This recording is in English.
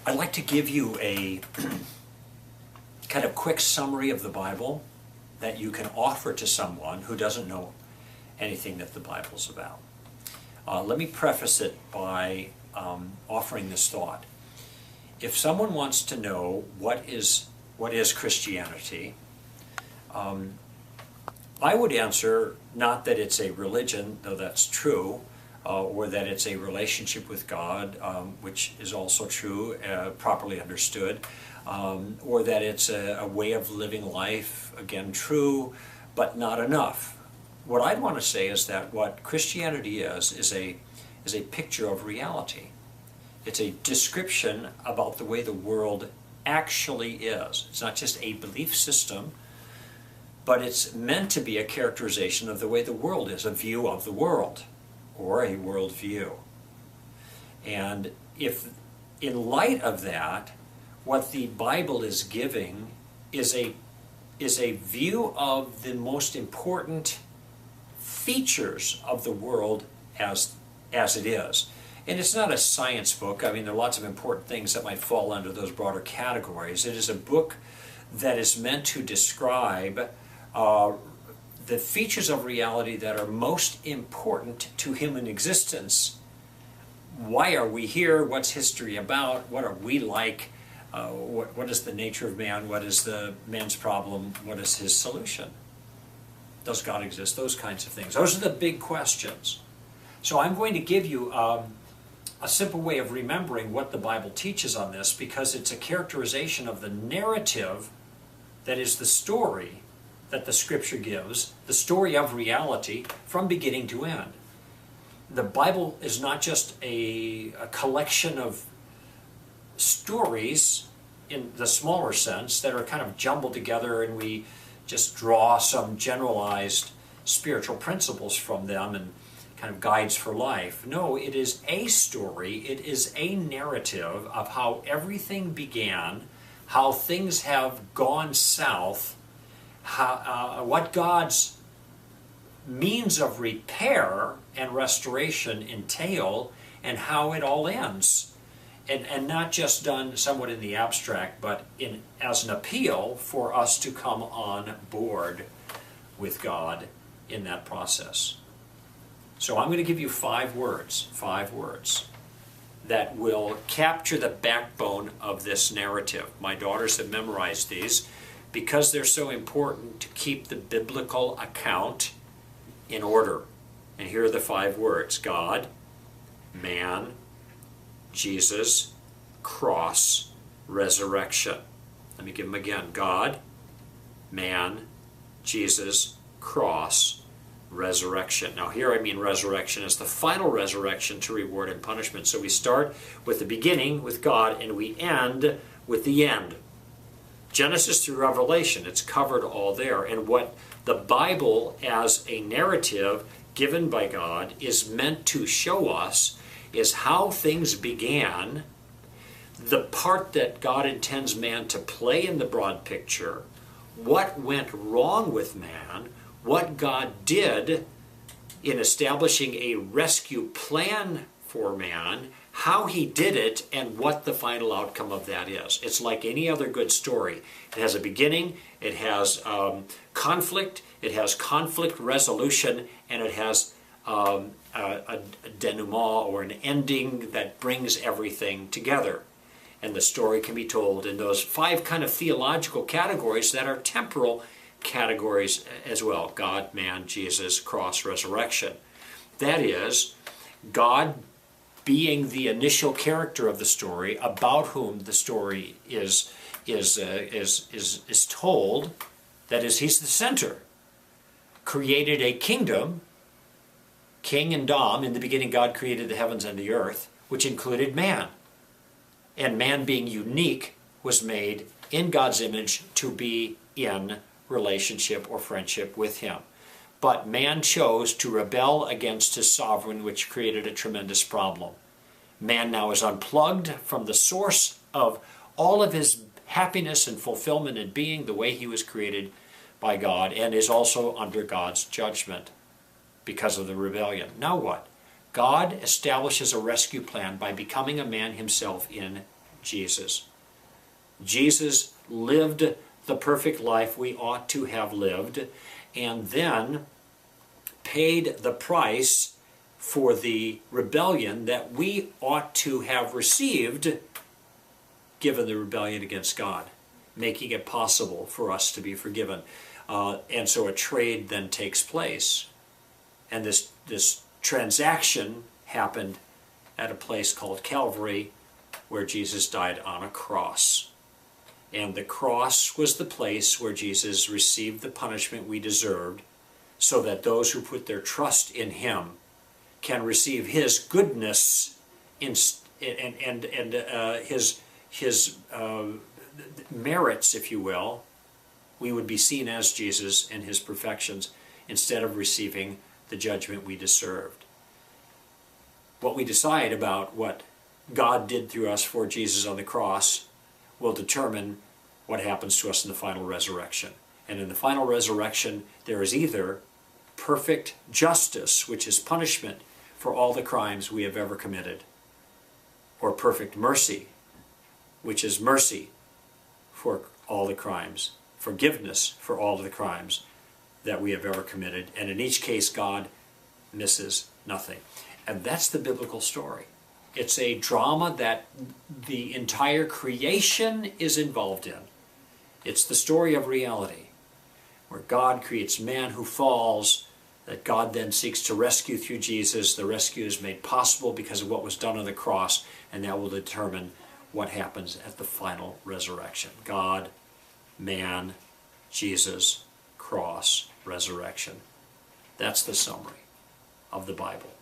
I'd like to give you a kind of quick summary of the Bible that you can offer to someone who doesn't know anything that the Bible's about. Let me preface it by offering this thought. If someone wants to know what is Christianity, I would answer not that it's a religion, though that's true, or that it's a relationship with God, which is also true, properly understood, or that it's a way of living life, again true, but not enough. What I'd want to say is that what Christianity is a picture of reality. It's a description about the way the world actually is. It's not just a belief system, but it's meant to be a characterization of the way the world is, a view of the world, or a worldview. And if, in light of that, what the Bible is giving is a view of the most important features of the world as it is. And it's not a science book. I mean, there are lots of important things that might fall under those broader categories. It is a book that is meant to describe the features of reality that are most important to human existence. Why are we here? What's history about? What are we like? What is the nature of man? What is the man's problem? What is his solution? Does God exist? Those kinds of things. Those are the big questions. So I'm going to give you a simple way of remembering what the Bible teaches on this, because it's a characterization of the narrative that is the story that the Scripture gives, the story of reality from beginning to end. The Bible is not just a collection of stories in the smaller sense that are kind of jumbled together and we just draw some generalized spiritual principles from them and kind of guides for life. No, it is a story, it is a narrative of how everything began, how things have gone south, what God's means of repair and restoration entail, and how it all ends. And not just done somewhat in the abstract, but as an appeal for us to come on board with God in that process. So I'm going to give you five words that will capture the backbone of this narrative. My daughters have memorized these because they're so important to keep the biblical account in order. And here are the five words: God, man, Jesus, cross, resurrection. Let me give them again. God, man, Jesus, cross, resurrection. Now here I mean resurrection as the final resurrection to reward and punishment. So we start with the beginning, with God, and we end with the end. Genesis through Revelation, it's covered all there. And what the Bible as a narrative given by God is meant to show us is how things began, the part that God intends man to play in the broad picture, what went wrong with man, what God did in establishing a rescue plan for man, how he did it, and what the final outcome of that is. It's like any other good story. It has a beginning, it has conflict, it has conflict resolution, and it has a denouement, or an ending that brings everything together. And the story can be told in those five kind of theological categories that are temporal categories as well: God, man, Jesus, cross, resurrection. That is, God being the initial character of the story, about whom the story is told. That is, he's the center. Created a kingdom, king and dom. In the beginning, God created the heavens and the earth, which included man. And man, being unique, was made in God's image to be in relationship or friendship with him. But man chose to rebel against his sovereign, which created a tremendous problem. Man now is unplugged from the source of all of his happiness and fulfillment and being, the way he was created by God, and is also under God's judgment because of the rebellion. Now what? God establishes a rescue plan by becoming a man himself in Jesus. Jesus lived the perfect life we ought to have lived, and then paid the price for the rebellion that we ought to have received given the rebellion against God, making it possible for us to be forgiven. And so a trade then takes place. And this transaction happened at a place called Calvary, where Jesus died on a cross. And the cross was the place where Jesus received the punishment we deserved, so that those who put their trust in him can receive his goodness and his merits, if you will. We would be seen as Jesus and his perfections instead of receiving the judgment we deserved. What we decide about what God did through us for Jesus on the cross will determine what happens to us in the final resurrection. And in the final resurrection, there is either perfect justice, which is punishment for all the crimes we have ever committed, or perfect mercy, which is mercy for all the crimes, forgiveness for all of the crimes that we have ever committed. And in each case, God misses nothing. And that's the biblical story. It's a drama that the entire creation is involved in. It's the story of reality, where God creates man who falls, that God then seeks to rescue through Jesus. The rescue is made possible because of what was done on the cross, and that will determine what happens at the final resurrection. God, man, Jesus, cross, resurrection. That's the summary of the Bible.